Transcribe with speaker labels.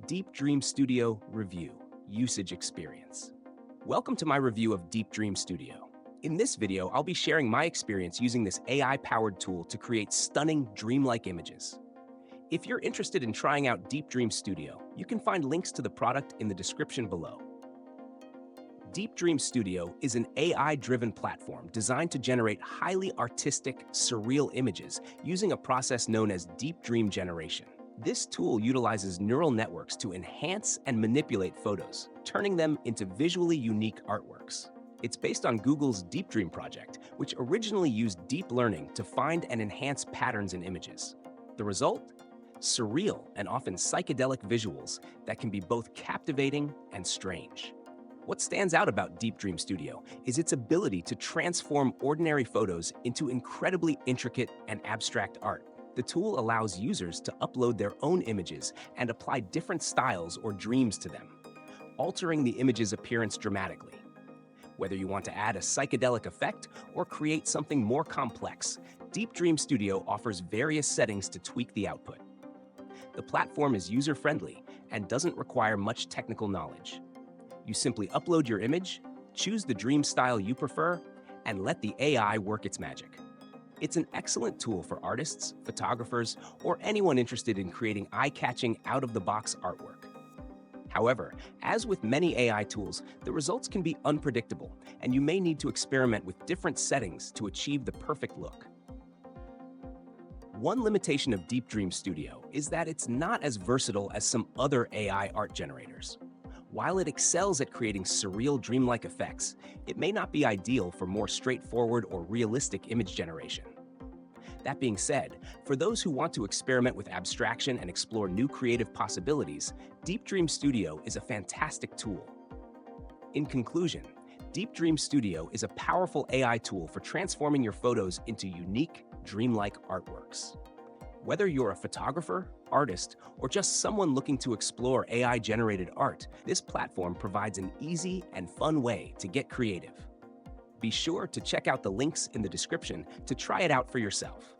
Speaker 1: Deep Dream Studio Review Usage Experience. Welcome to my review of Deep Dream Studio. In this video, I'll be sharing my experience using this AI-powered tool to create stunning, dreamlike images. If you're interested in trying out Deep Dream Studio, you can find links to the product in the description below. Deep Dream Studio is an AI-driven platform designed to generate highly artistic, surreal images using a process known as deep dream generation. This tool utilizes neural networks to enhance and manipulate photos, turning them into visually unique artworks. It's based on Google's Deep Dream project, which originally used deep learning to find and enhance patterns in images. The result? Surreal and often psychedelic visuals that can be both captivating and strange. What stands out about Deep Dream Studio is its ability to transform ordinary photos into incredibly intricate and abstract art. The tool allows users to upload their own images and apply different styles or dreams to them, altering the image's appearance dramatically. Whether you want to add a psychedelic effect or create something more complex, Deep Dream Studio offers various settings to tweak the output. The platform is user-friendly and doesn't require much technical knowledge. You simply upload your image, choose the dream style you prefer, and let the AI work its magic. It's an excellent tool for artists, photographers, or anyone interested in creating eye-catching, out-of-the-box artwork. However, as with many AI tools, the results can be unpredictable, and you may need to experiment with different settings to achieve the perfect look. One limitation of Deep Dream Studio is that it's not as versatile as some other AI art generators. While it excels at creating surreal, dreamlike effects, it may not be ideal for more straightforward or realistic image generation. That being said, for those who want to experiment with abstraction and explore new creative possibilities, Deep Dream Studio is a fantastic tool. In conclusion, Deep Dream Studio is a powerful AI tool for transforming your photos into unique, dreamlike artworks. Whether you're a photographer, artist, or just someone looking to explore AI-generated art, this platform provides an easy and fun way to get creative. Be sure to check out the links in the description to try it out for yourself.